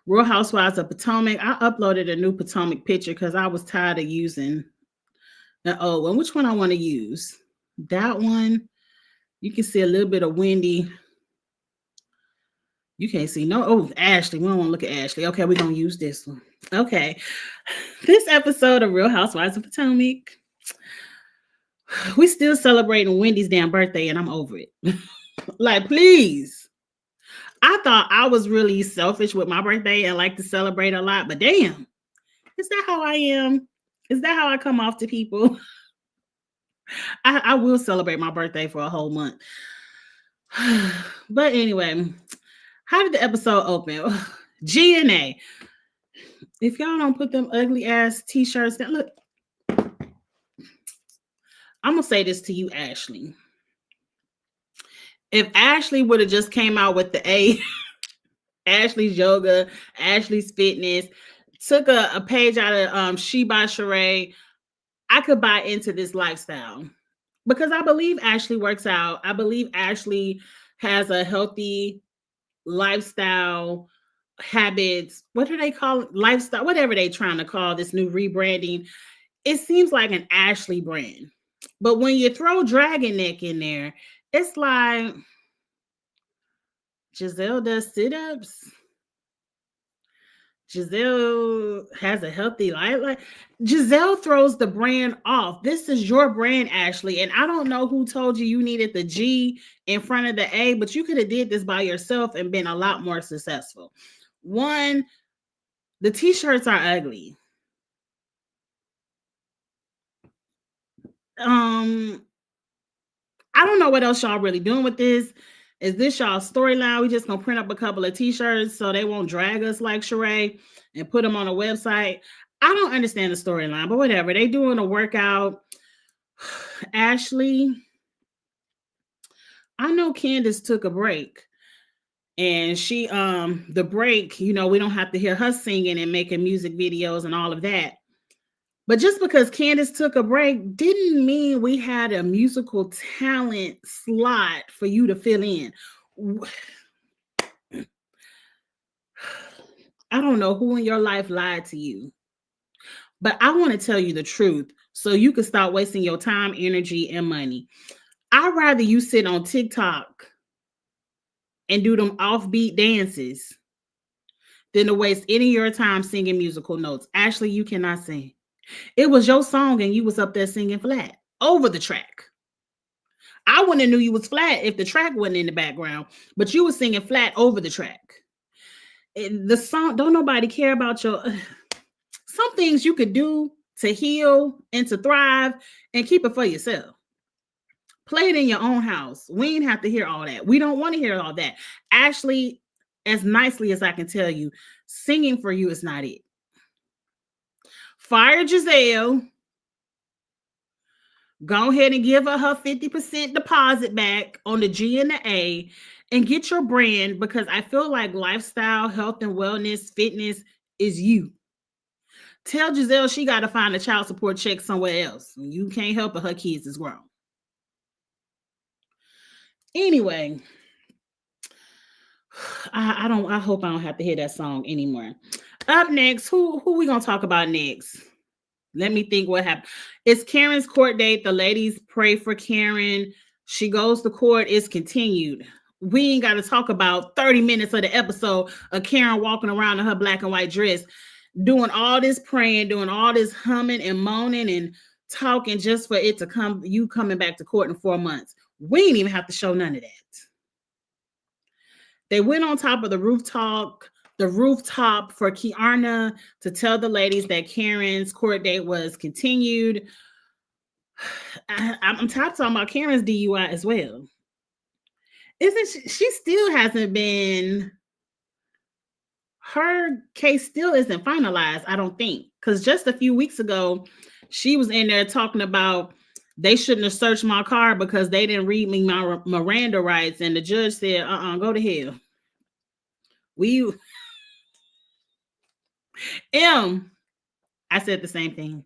Real Housewives of Potomac. I uploaded a new Potomac picture because I was tired of using the old one. Which one I want to use? That one. You can see a little bit of Wendy. You can't see no. Oh, Ashley. We don't want to look at Ashley. Okay, we're gonna use this one. Okay. This episode of Real Housewives of Potomac. We still celebrating Wendy's damn birthday, and I'm over it. Like, please. I thought I was really selfish with my birthday and like to celebrate a lot, but damn, is that how I am? Is that how I come off to people? I will celebrate my birthday for a whole month. But anyway, how did the episode open? GNA. If y'all don't put them ugly ass t-shirts down, look, I'm gonna say this to you, Ashley. If Ashley would have just came out with the A, Ashley's yoga, Ashley's fitness, took a page out of She by Sheree, I could buy into this lifestyle because I believe Ashley works out. I believe Ashley has a healthy lifestyle habits. What do they call it? Lifestyle, whatever they trying to call this new rebranding. It seems like an Ashley brand. But when you throw Dragon Neck in there, it's like Giselle does sit-ups. Giselle has a healthy life. Like Giselle throws the brand off. This is your brand, Ashley. And I don't know who told you you needed the G in front of the A, but you could have did this by yourself and been a lot more successful. One, the t-shirts are ugly. I don't know what else y'all really doing with this. Is this y'all storyline? We just gonna print up a couple of t-shirts so they won't drag us like Sheree and put them on a website? I don't understand the storyline, but whatever. They doing a workout. Ashley, I know Candace took a break. And she, the break, we don't have to hear her singing and making music videos and all of that. But just because Candace took a break didn't mean we had a musical talent slot for you to fill in. I don't know who in your life lied to you, but I want to tell you the truth so you can stop wasting your time, energy, and money. I'd rather you sit on TikTok and do them offbeat dances than to waste any of your time singing musical notes. Ashley, you cannot sing. It was your song and you was up there singing flat over the track. I wouldn't have knew you was flat if the track wasn't in the background, but you was singing flat over the track. The song, don't nobody care about your... Some things you could do to heal and to thrive and keep it for yourself. Play it in your own house. We ain't have to hear all that. We don't want to hear all that. Ashley, as nicely as I can tell you, singing for you is not it. Fire Giselle. Go ahead and give her 50% deposit back on the G and the A and get your brand, because I feel like lifestyle, health and wellness, fitness is you. Tell Giselle she got to find a child support check somewhere else. You can't help it. Her kids is grown. Anyway, I hope I don't have to hear that song anymore. Up next, who we gonna talk about next? Let me think what happened. It's Karen's court date. The ladies pray for Karen. She goes to court. It's continued. We ain't got to talk about 30 minutes of the episode of Karen walking around in her black and white dress, doing all this praying, doing all this humming and moaning and talking just for it to come, you coming back to court in 4 months. We ain't even have to show none of that. They went on top of the rooftop for Kiana to tell the ladies that Karen's court date was continued. I'm talking about Karen's DUI as well. She still hasn't been, her case still isn't finalized, I don't think. Because just a few weeks ago, she was in there talking about they shouldn't have searched my car because they didn't read me my Miranda rights. And the judge said, go to hell. I said the same thing.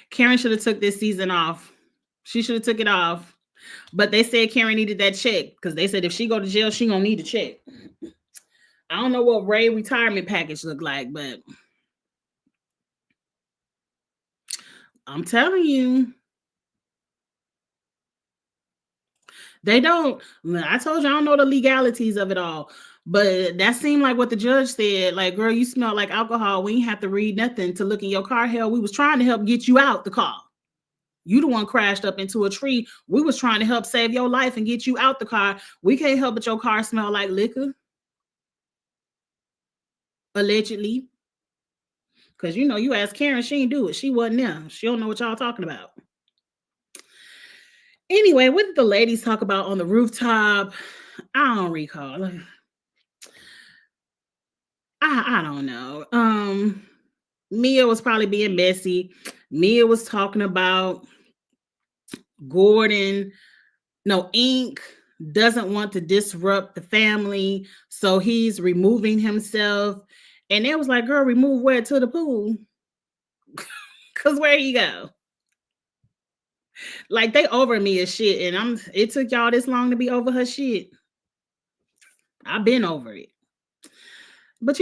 Karen should have took this season off. She should have took it off. But they said Karen needed that check because they said if she go to jail, she gonna need a check. I don't know what Ray retirement package looked like, but I'm telling you, they don't. I told you I don't know the legalities of it all, but that seemed like what the judge said. Like, girl, you smell like alcohol. We ain't have to read nothing to look in your car. Hell, we was trying to help get you out the car. You the one crashed up into a tree. We was trying to help save your life and get you out the car. We can't help but your car smell like liquor. Allegedly. Because, you asked Karen, she didn't do it. She wasn't there. She don't know what y'all talking about. Anyway, what did the ladies talk about on the rooftop? I don't recall. I don't know. Mia was probably being messy. Mia was talking about Ink doesn't want to disrupt the family, so he's removing himself. And it was like, girl, remove where? To the pool? Because where you go? Like, they over me as shit, and it took y'all this long to be over her shit. I've been over it. But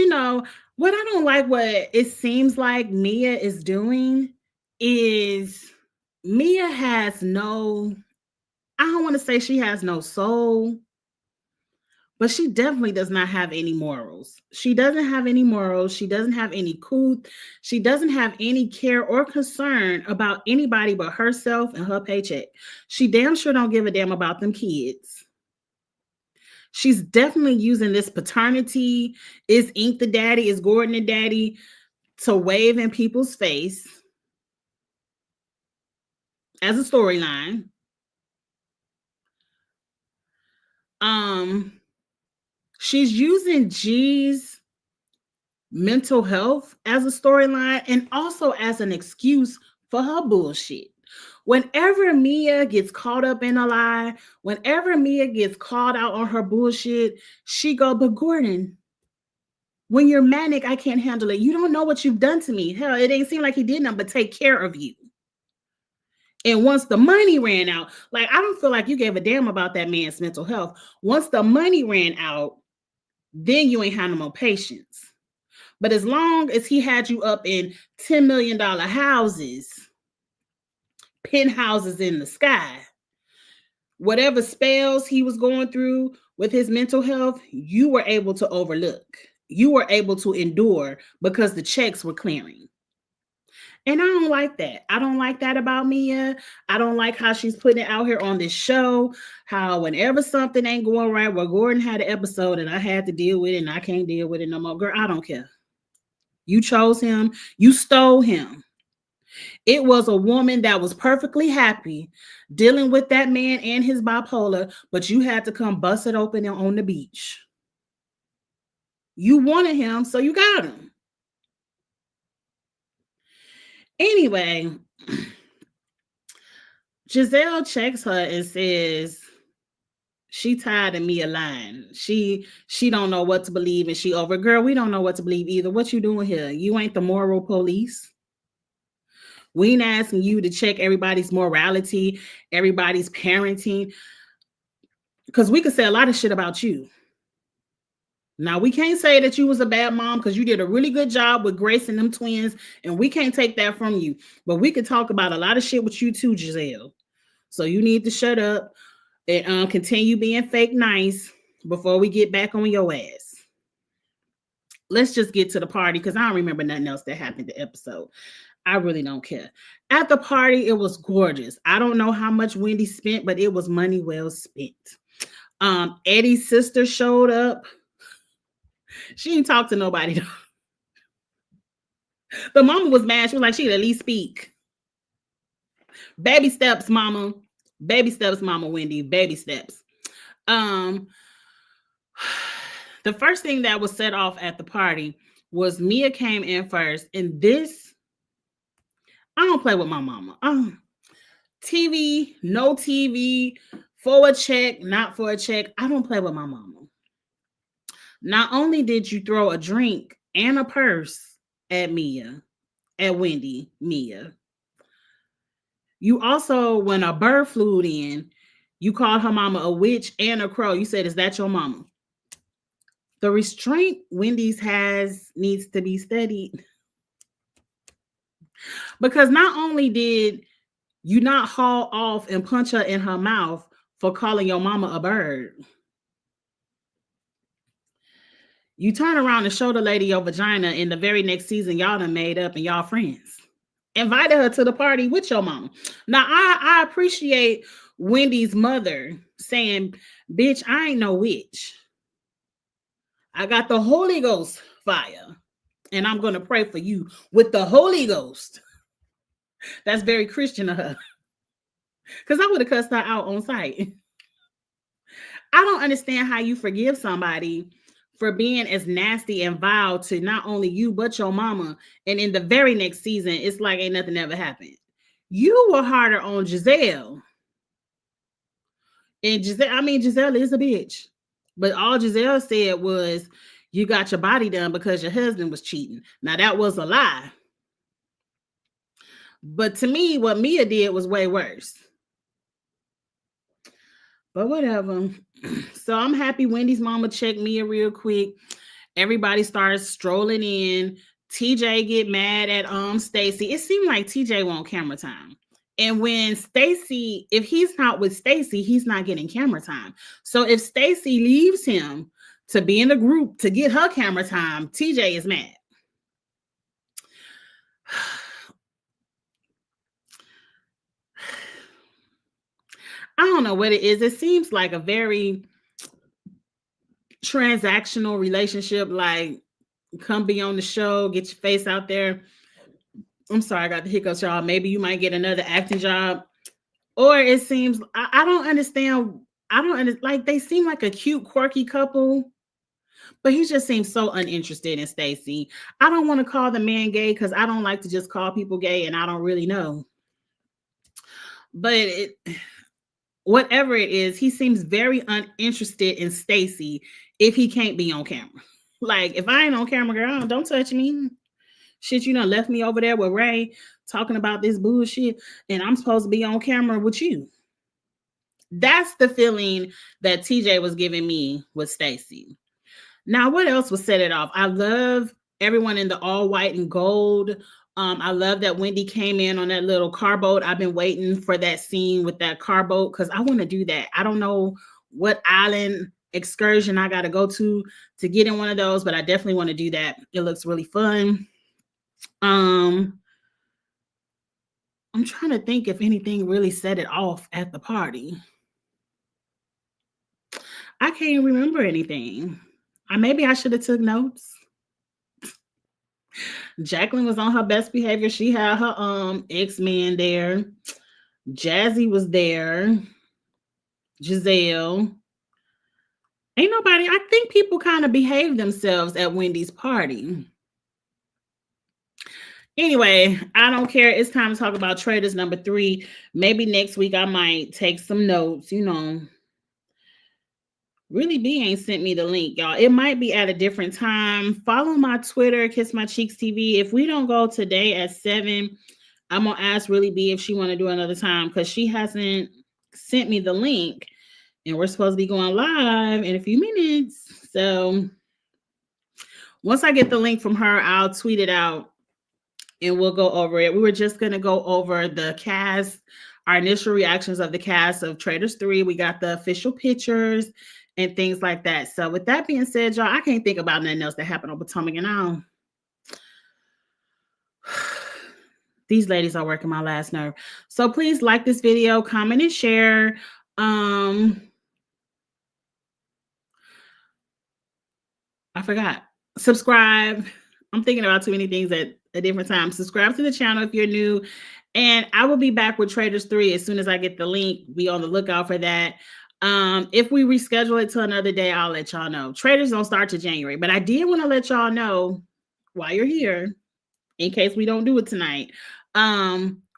what I don't like, what it seems like Mia is doing is Mia has no, I don't want to say she has no soul, but she definitely does not have any morals. She doesn't have any morals. She doesn't have any couth. She doesn't have any care or concern about anybody but herself and her paycheck. She damn sure don't give a damn about them kids. She's definitely using this paternity, is Ink the daddy, is Gordon the daddy, to wave in people's face as a storyline. She's using G's mental health as a storyline and also as an excuse for her bullshit. Whenever Mia gets caught up in a lie, whenever Mia gets called out on her bullshit, she go, but Gordon, when you're manic, I can't handle it. You don't know what you've done to me. Hell, it ain't seem like he did nothing but take care of you. And once the money ran out, like, I don't feel like you gave a damn about that man's mental health. Once the money ran out, then you ain't had no more patience. But as long as he had you up in $10 million houses, penthouses in the sky, whatever spells he was going through with his mental health, you were able to overlook. You were able to endure because the checks were clearing. And I don't like that. I don't like that about Mia. I don't like how she's putting it out here on this show. How whenever something ain't going right, well, Gordon had an episode and I had to deal with it and I can't deal with it no more. Girl, I don't care. You chose him. You stole him. It was a woman that was perfectly happy dealing with that man and his bipolar, but you had to come bust it open on the beach. You wanted him, so you got him. Anyway, Giselle checks her and says she tired of Mia lying. She don't know what to believe and she over. Girl, we don't know what to believe either. What you doing here? You ain't the moral police. We ain't asking you to check everybody's morality, everybody's parenting, because we could say a lot of shit about you. Now, we can't say that you was a bad mom because you did a really good job with Grace and them twins, and we can't take that from you. But we could talk about a lot of shit with you too, Giselle. So you need to shut up and continue being fake nice before we get back on your ass. Let's just get to the party because I don't remember nothing else that happened the episode. I really don't care. At the party, it was gorgeous. I don't know how much Wendy spent, but it was money well spent. Eddie's sister showed up. She didn't talk to nobody though. The mama was mad. She was like, she'd at least speak. Baby steps, mama. Baby steps, mama Wendy. Baby steps. The first thing that was set off at the party was Mia came in first. And this, I don't play with my mama. TV, no TV, for a check, not for a check. I don't play with my mama. Not only did you throw a drink and a purse at Mia, at Wendy, Mia, you also, when a bird flew in, you called her mama a witch and a crow. You said, is that your mama? The restraint Wendy's has needs to be studied. Because not only did you not haul off and punch her in her mouth for calling your mama a bird, you turn around and show the lady your vagina in the very next season y'all done made up and y'all friends. Invited her to the party with your mama. Now, I appreciate Wendy's mother saying, bitch, I ain't no witch. I got the Holy Ghost fire, and I'm going to pray for you with the Holy Ghost. That's very Christian of her. Because I would have cussed her out on sight. I don't understand how you forgive somebody for being as nasty and vile to not only you, but your mama. And in the very next season, it's like ain't nothing ever happened. You were harder on Giselle. And Giselle is a bitch. But all Giselle said was, you got your body done because your husband was cheating. Now, that was a lie. But to me, what Mia did was way worse. But whatever. So I'm happy Wendy's mama checked Mia real quick. Everybody starts strolling in. TJ get mad at Stacy. It seemed like TJ want camera time. And when Stacy, if he's not with Stacy, he's not getting camera time. So if Stacy leaves him to be in the group to get her camera time, TJ is mad. I don't know what it is. It seems like a very transactional relationship. Like, come be on the show, get your face out there. I'm sorry, I got the hiccups, y'all. Maybe you might get another acting job. Or it seems, I don't understand I don't like they seem like a cute, quirky couple, but he just seems so uninterested in Stacy. I don't want to call the man gay because I don't like to just call people gay and I don't really know. But whatever it is, he seems very uninterested in Stacy if he can't be on camera. Like, if I ain't on camera, girl, don't touch me. Shit, you done left me over there with Ray talking about this bullshit, and I'm supposed to be on camera with you. That's the feeling that TJ was giving me with Stacy. Now, what else was set it off? I love everyone in the all white and gold. I love that Wendy came in on that little car boat. I've been waiting for that scene with that car boat because I want to do that. I don't know what island excursion I got to go to get in one of those, but I definitely want to do that. It looks really fun. I'm trying to think if anything really set it off at the party. I can't remember anything. Maybe I should have took notes. Jacqueline was on her best behavior. She had her ex-man there. Jazzy was there. Giselle. Ain't nobody. I think people kind of behaved themselves at Wendy's party. Anyway, I don't care. It's time to talk about Traitors number 3. Maybe next week I might take some notes, Really B ain't sent me the link, y'all. It might be at a different time. Follow my Twitter, Kiss My Cheeks TV. If we don't go today at 7, I'm going to ask Really B if she want to do another time because she hasn't sent me the link. And we're supposed to be going live in a few minutes. So once I get the link from her, I'll tweet it out and we'll go over it. We were just going to go over the cast, our initial reactions of the cast of Traitors 3. We got the official pictures and things like that. So with that being said, y'all, I can't think about nothing else that happened on Potomac and all. These ladies are working my last nerve. So please like this video, comment and share. I forgot. Subscribe. I'm thinking about too many things at a different time. Subscribe to the channel if you're new. And I will be back with Traitors 3 as soon as I get the link. Be on the lookout for that. If we reschedule it to another day, I'll let y'all know. Traitors don't start to January, but I did want to let y'all know while you're here, in case we don't do it tonight.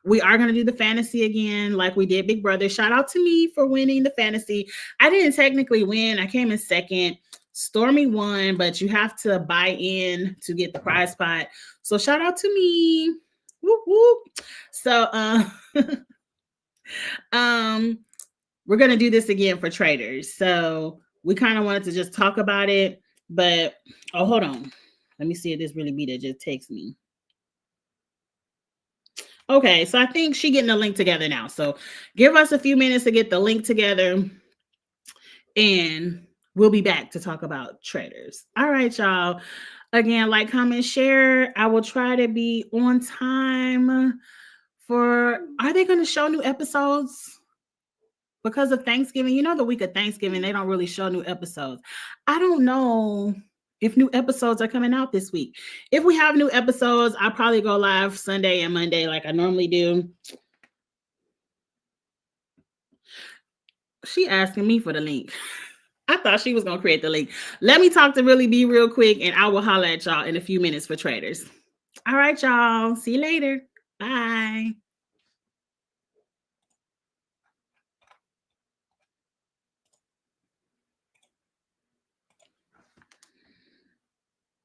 We are going to do the fantasy again, like we did Big Brother. Shout out to me for winning the fantasy. I didn't technically win. I came in second. Stormy won, but you have to buy in to get the prize spot. So shout out to me. Whoop, whoop. So, we're going to do this again for Traitors. So we kind of wanted to just talk about it, but, oh, hold on. Let me see if this really be that just texts me. Okay, so I think she's getting the link together now. So give us a few minutes to get the link together and we'll be back to talk about Traitors. All right, y'all. Again, like, comment, share. I will try to be on time for, are they going to show new episodes? Because of Thanksgiving, the week of Thanksgiving, they don't really show new episodes. I don't know if new episodes are coming out this week. If we have new episodes, I'll probably go live Sunday and Monday like I normally do. She asking me for the link. I thought she was going to create the link. Let me talk to Really B real quick, and I will holler at y'all in a few minutes for Traitors. All right, y'all. See you later. Bye.